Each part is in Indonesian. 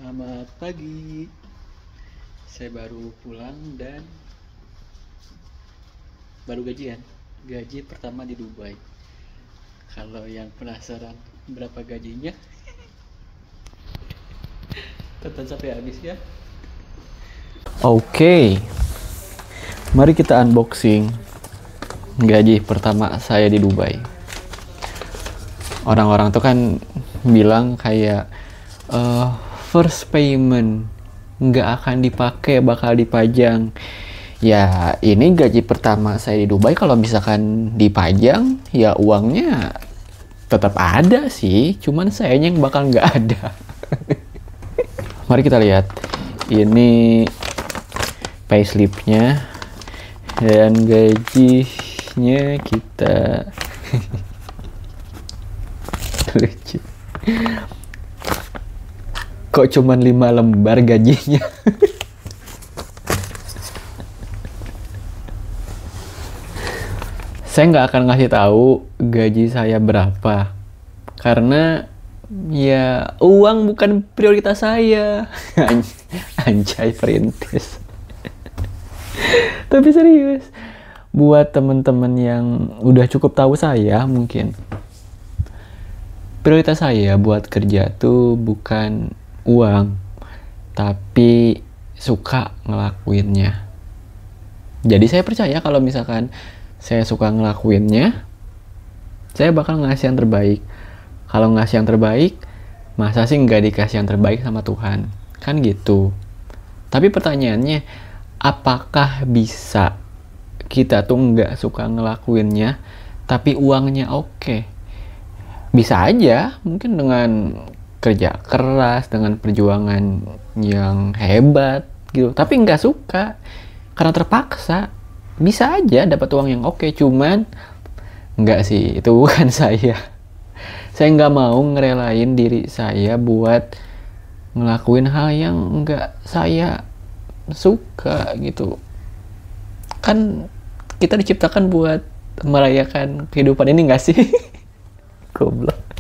Selamat pagi. Saya baru pulang dan baru gajian. Gaji pertama di Dubai. Kalau yang penasaran berapa gajinya, tonton sampai habis ya. Oke, mari kita unboxing gaji pertama saya di Dubai. Orang-orang tuh kan bilang kayak first payment nggak akan dipakai, bakal dipajang. Ya ini gaji pertama saya di Dubai, kalau misalkan dipajang ya uangnya tetap ada sih, cuman sayanya yang bakal nggak ada. Mari kita lihat, ini payslipnya dan gajinya kita. Lucu. Kok cuman 5 lembar gajinya? Saya nggak akan ngasih tahu gaji saya berapa, karena ya uang bukan prioritas saya. Anjay, perintis. Tapi serius, buat temen-temen yang udah cukup tahu saya, mungkin prioritas saya buat kerja tuh bukan uang, tapi suka ngelakuinnya. Jadi saya percaya kalau misalkan saya suka ngelakuinnya, saya bakal ngasih yang terbaik. Kalau ngasih yang terbaik, masa sih nggak dikasih yang terbaik sama Tuhan? Kan gitu. Tapi pertanyaannya, apakah bisa kita tuh nggak suka ngelakuinnya, tapi uangnya oke? Bisa aja, mungkin dengan kerja keras, dengan perjuangan yang hebat gitu, tapi nggak suka karena terpaksa. Bisa aja dapat uang yang oke, cuman nggak sih, itu bukan saya. Saya nggak mau ngerelain diri saya buat ngelakuin hal yang nggak saya suka gitu. Kan kita diciptakan buat merayakan kehidupan ini, nggak sih? Goblok.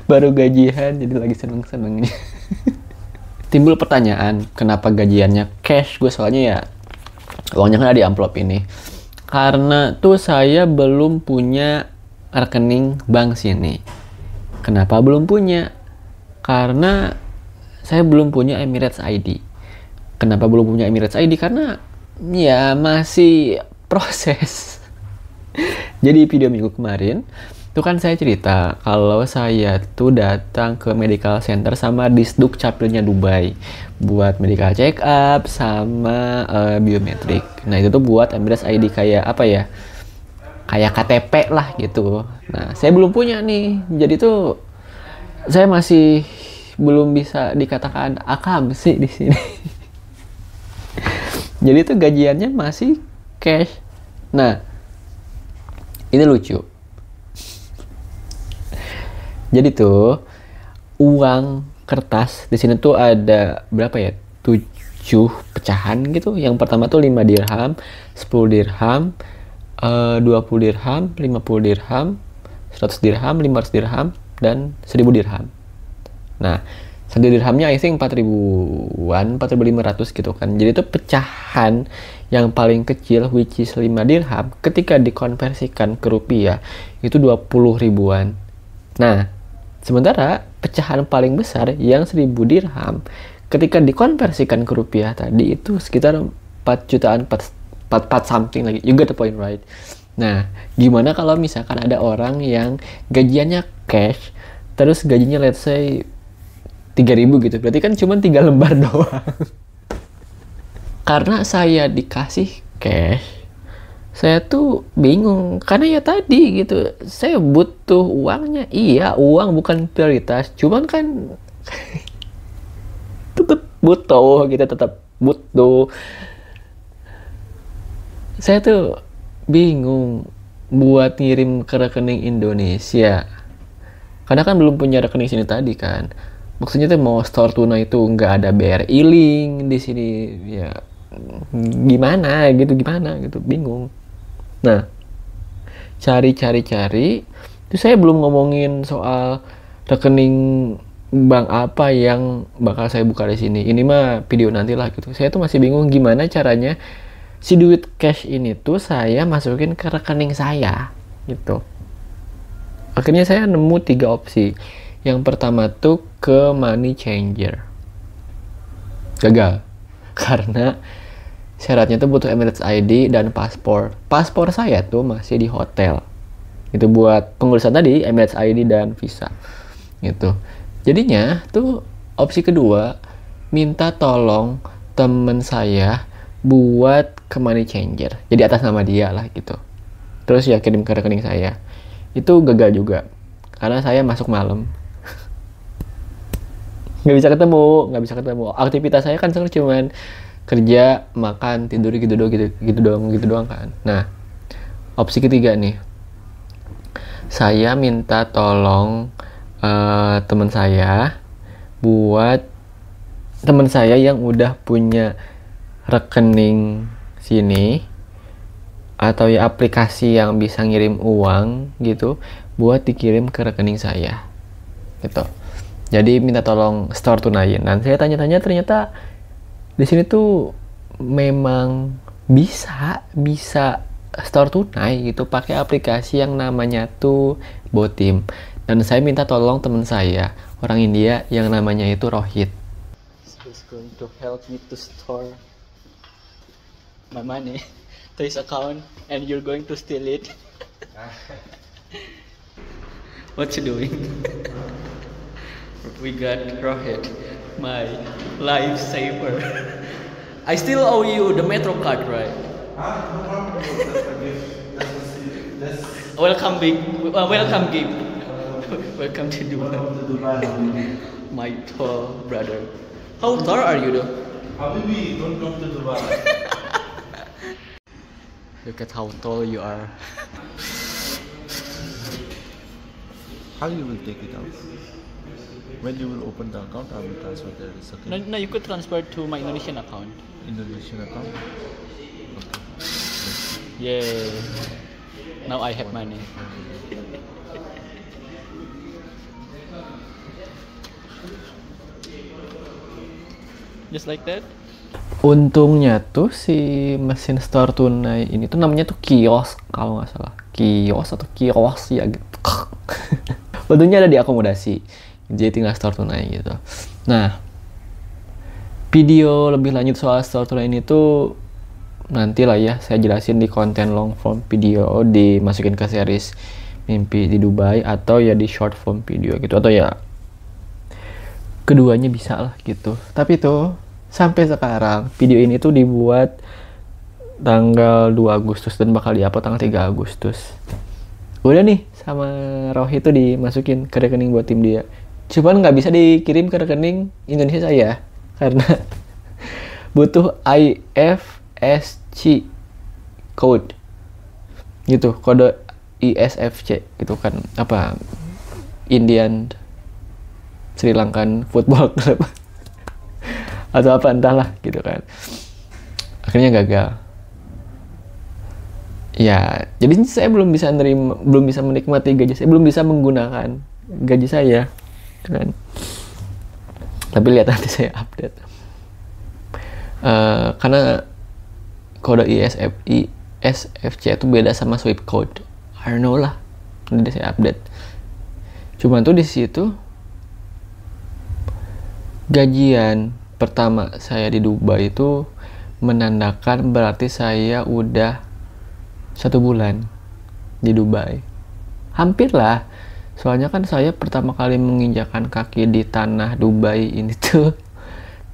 Baru gajian jadi lagi seneng-senengnya. Timbul pertanyaan, kenapa gajiannya cash? Gue soalnya ya uangnya kan ada di amplop ini. Karena tuh saya belum punya rekening bank sini. Kenapa belum punya? Karena saya belum punya Emirates ID. Kenapa belum punya Emirates ID? Karena ya masih proses. Jadi video minggu kemarin itu kan saya cerita kalau saya tuh datang ke medical center sama Disduk Capilnya Dubai buat medical check up sama biometrik. Nah itu tuh buat Emirates ID, kayak apa ya, kayak KTP lah gitu. Nah saya belum punya nih, jadi tuh saya masih belum bisa dikatakan akam sih di sini. Jadi tuh gajiannya masih cash. Nah ini lucu. Jadi tuh uang kertas di sini tuh ada berapa ya? 7 pecahan gitu. Yang pertama tuh 5 dirham, 10 dirham, 20 dirham, 50 dirham, 100 dirham, 500 dirham, dan 1000 dirham. Nah, 1 dirhamnya I think 4 ribuan, 4.500 gitu kan. Jadi itu pecahan yang paling kecil, which is 5 dirham, ketika dikonversikan ke rupiah itu 20 ribuan. Nah, sementara pecahan paling besar yang 1000 dirham ketika dikonversikan ke rupiah tadi itu sekitar 4 jutaan, 4 something lagi. You get the point, right? Nah, gimana kalau misalkan ada orang yang gajiannya cash, terus gajinya let's say 3.000 gitu. Berarti kan cuma 3 lembar doang. Karena saya dikasih cash, saya tuh bingung. Karena ya tadi gitu, saya butuh uangnya. Iya, uang bukan prioritas. Cuman kan tetap butuh, kita tetap butuh. Saya tuh bingung buat ngirim ke rekening Indonesia. Karena kan belum punya rekening sini tadi kan. Maksudnya tuh mau store tunai itu nggak ada BRI link di sini, ya gimana gitu, bingung. Nah, cari, itu saya belum ngomongin soal rekening bank apa yang bakal saya buka di sini. Ini mah video nanti lah gitu. Saya tuh masih bingung gimana caranya si duit cash ini tuh saya masukin ke rekening saya gitu. Akhirnya saya nemu 3 opsi. Yang pertama tuh ke money changer. Gagal. Karena syaratnya tuh butuh Emirates ID dan paspor. Paspor saya tuh masih di hotel. Itu buat pengurusan tadi Emirates ID dan visa. Gitu. Jadinya tuh opsi kedua minta tolong temen saya buat ke money changer. Jadi atas nama dia lah gitu. Terus ya kirim ke rekening saya. Itu gagal juga. Karena saya masuk malam. nggak bisa ketemu. Aktivitas saya kan selalu cuman kerja, makan, tidur gitu doang kan. Nah, opsi ketiga nih, saya minta tolong teman saya buat teman saya yang udah punya rekening sini atau ya aplikasi yang bisa ngirim uang gitu buat dikirim ke rekening saya gitu. Jadi minta tolong store tunai. Dan saya tanya-tanya ternyata di sini tuh memang bisa store tunai gitu pakai aplikasi yang namanya tuh Botim. Dan saya minta tolong teman saya orang India yang namanya itu Rohit. He's going to help me to store my money to his account and you're going to steal it. What you doing? We got Rohit, my lifesaver. I still owe you the Metro card, right? Welcome gift. Welcome to Dubai. My tall brother. How tall are you though? Habibi, don't come to Dubai. Look at how tall you are. How you will take it out? When you will open the account, I will transfer the second No, you could transfer to my Indonesian account. Indonesian account. Yeah. Now I have money. Just like that. Untungnya tuh si mesin store tunai ini tuh namanya tuh kios kalau nggak salah. Kios atau kios ya gitu. Untungnya ada di akomodasi. Jadi tinggal store tunai gitu. Nah, video lebih lanjut soal store tunai ini tuh nanti lah ya saya jelasin di konten long form video dimasukin ke series Mimpi di Dubai atau ya di short form video gitu atau ya keduanya bisa lah gitu. Tapi tuh sampai sekarang video ini tuh dibuat tanggal 2 Agustus dan bakal diupload tanggal 3 Agustus. Udah nih sama Rohit itu dimasukin ke rekening buat tim dia. Cuman nggak bisa dikirim ke rekening Indonesia saya karena butuh IFSC code gitu, kode ISFC gitu kan, apa Indian Sri Lankan Football Club atau apa entahlah gitu kan. Akhirnya gagal. Ya, jadi saya belum bisa menikmati gaji saya, belum bisa menggunakan gaji saya kan. Tapi lihat nanti saya update. Karena kode ISFC itu beda sama swipe code. I don't know lah. Nanti saya update. Cuman tuh di situ gajian pertama saya di Dubai itu menandakan berarti saya udah 1 bulan di Dubai. Hampir lah. Soalnya kan saya pertama kali menginjakan kaki di tanah Dubai ini tuh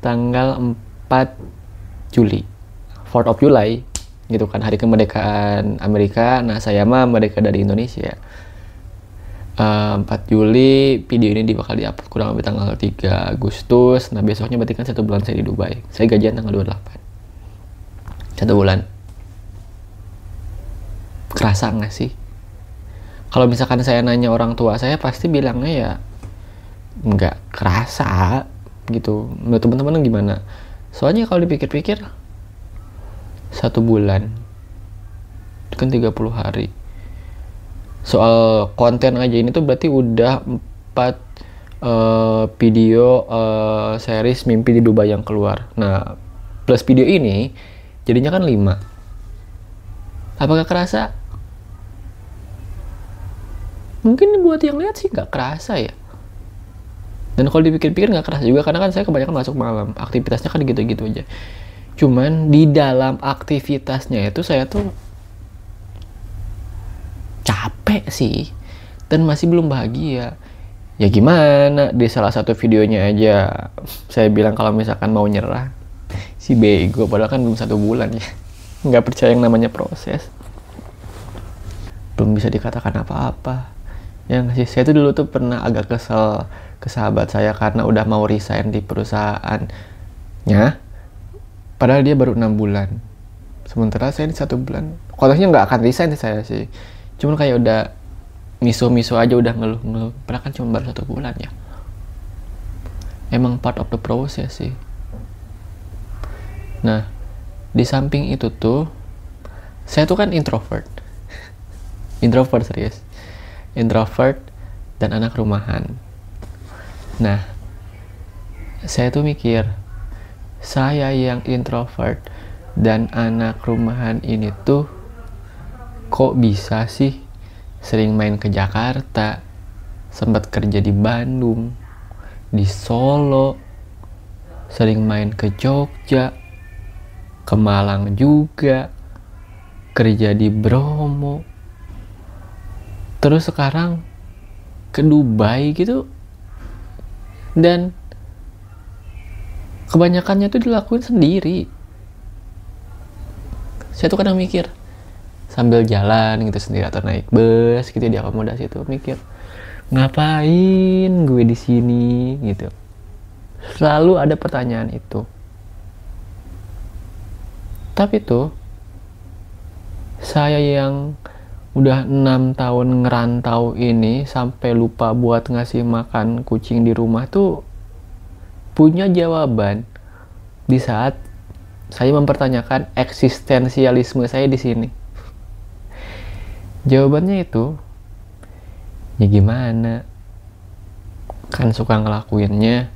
tanggal 4 Juli. 4th of July gitu kan, hari kemerdekaan Amerika. Nah, saya mah merdeka dari Indonesia. 4 Juli video ini bakal di-upload kurang lebih tanggal 3 Agustus. Nah, besoknya berarti kan 1 bulan saya di Dubai. Saya gajian tanggal 28. 1 bulan. Kerasa nggak sih? Kalau misalkan saya nanya orang tua saya pasti bilangnya ya nggak kerasa gitu. Menurut teman-teman gimana? Soalnya kalau dipikir-pikir 1 bulan itu kan 30 hari. Soal konten aja ini tuh berarti udah 4 video series Mimpi di Dubai yang keluar. Nah, plus video ini jadinya kan 5. Apakah kerasa? Mungkin buat yang lihat sih nggak kerasa ya. Dan kalau dipikir-pikir nggak kerasa juga, karena kan saya kebanyakan masuk malam. Aktivitasnya kan gitu-gitu aja. Cuman di dalam aktivitasnya itu saya tuh capek sih. Dan masih belum bahagia. Ya gimana, di salah satu videonya aja saya bilang kalau misalkan mau nyerah. Si bego, padahal kan belum 1 bulan ya. Nggak percaya yang namanya proses. Belum bisa dikatakan apa-apa. Ya nggak sih, saya tuh dulu tuh pernah agak kesel ke sahabat saya karena udah mau resign di perusahaannya. Padahal dia baru 6 bulan. Sementara saya di 1 bulan. Konteksnya nggak akan resign saya sih. Cuman kayak udah miso-miso aja, udah ngeluh-ngeluh. Padahal kan cuma baru 1 bulan ya. Emang part of the process sih. Nah, di samping itu tuh, saya tuh kan introvert. Introvert serius. Introvert dan anak rumahan. Nah, saya tuh mikir, saya yang introvert dan anak rumahan ini tuh kok bisa sih sering main ke Jakarta, sempat kerja di Bandung, di Solo, sering main ke Jogja, ke Malang juga, kerja di Bromo, terus sekarang ke Dubai gitu. Dan kebanyakannya tuh dilakuin sendiri. Saya tuh kadang mikir, sambil jalan gitu sendiri atau naik bus gitu di akomodasi tuh mikir, ngapain gue di sini gitu. Selalu ada pertanyaan itu. Tapi tuh saya yang udah 6 tahun ngerantau ini sampai lupa buat ngasih makan kucing di rumah tuh punya jawaban di saat saya mempertanyakan eksistensialisme saya di sini. Jawabannya itu, ya gimana? Kan suka ngelakuinnya,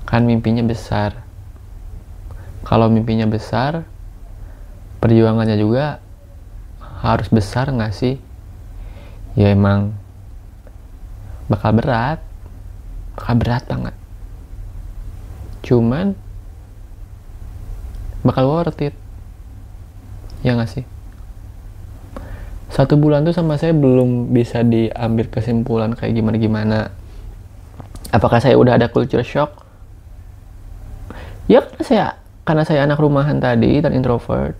kan mimpinya besar. Kalau mimpinya besar, perjuangannya juga harus besar nggak sih? Ya emang bakal berat banget. Cuman bakal worth it, ya nggak sih? 1 bulan tuh sama saya belum bisa diambil kesimpulan kayak gimana. Apakah saya udah ada culture shock? Ya karena saya anak rumahan tadi dan introvert,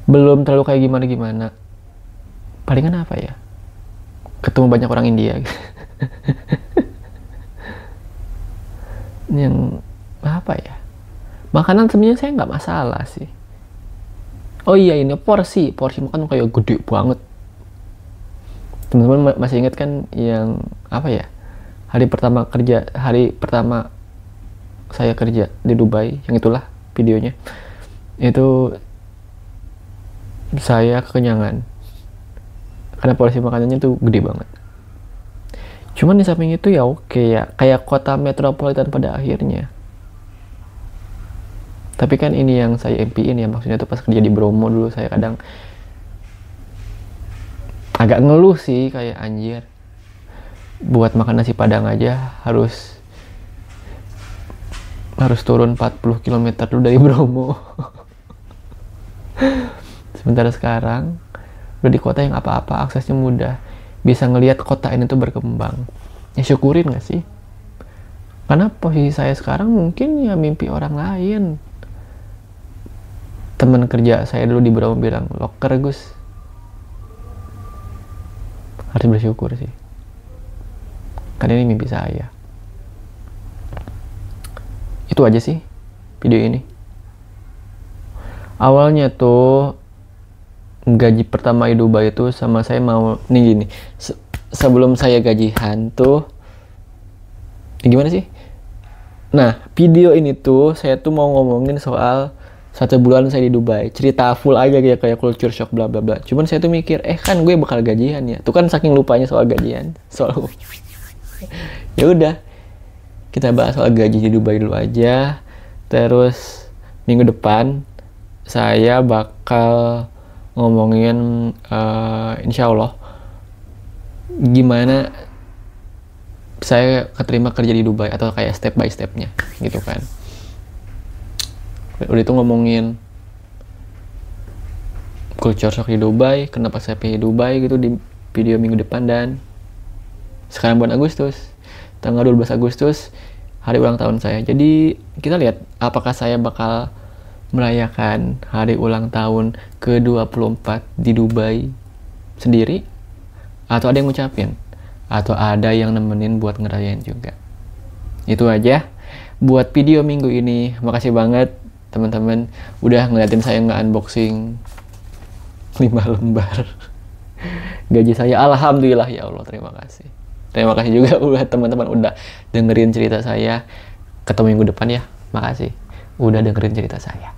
belum terlalu kayak gimana. Palingan apa ya? Ketemu banyak orang India. Yang apa ya? Makanan sebenarnya saya nggak masalah sih. Oh iya, ini porsi makan kayak gede banget. Teman-teman masih ingat kan yang apa ya? Hari pertama saya kerja di Dubai, yang itulah videonya. Itu saya kekenyangan. Karena porsi makanannya tuh gede banget. Cuman di samping itu ya oke ya, kayak kota metropolitan pada akhirnya. Tapi kan ini yang saya impiin ya, maksudnya tuh pas kerja di Bromo dulu saya kadang agak ngeluh sih, kayak anjir, buat makan nasi Padang aja harus turun 40 km dulu dari Bromo. Sementara sekarang udah di kota yang apa-apa aksesnya mudah, bisa ngelihat kota ini tuh berkembang. Ya syukurin gak sih? Karena posisi saya sekarang mungkin ya mimpi orang lain. Teman kerja saya dulu di Bromo bilang, loker Gus. Harus bersyukur sih. Karena ini mimpi saya. Itu aja sih video ini. Awalnya tuh gaji pertama di Dubai itu sama saya mau nih gini. Sebelum saya gajian tuh gimana sih? Nah, video ini tuh saya tuh mau ngomongin soal 1 bulan saya di Dubai, cerita full aja kayak culture shock bla bla bla. Cuman saya tuh mikir, kan gue bakal gajian ya. Tuh kan saking lupanya soal gajian, Ya udah, kita bahas soal gaji di Dubai dulu aja. Terus minggu depan saya bakal ngomongin insya Allah gimana saya keterima kerja di Dubai, atau kayak step by stepnya gitu kan. Udah itu ngomongin culture shock di Dubai, kenapa saya pilih Dubai gitu di video minggu depan. Dan sekarang bulan Agustus, tanggal 12 Agustus, hari ulang tahun saya. Jadi kita lihat apakah saya bakal merayakan hari ulang tahun ke-24 di Dubai sendiri, atau ada yang ngucapin, atau ada yang nemenin buat ngerayain juga. Itu aja buat video minggu ini. Makasih banget teman-teman udah ngeliatin saya nge-unboxing 5 lembar gaji saya. Alhamdulillah ya Allah, terima kasih. Terima kasih juga buat teman-teman udah dengerin cerita saya. Ketemu minggu depan ya. Makasih udah dengerin cerita saya.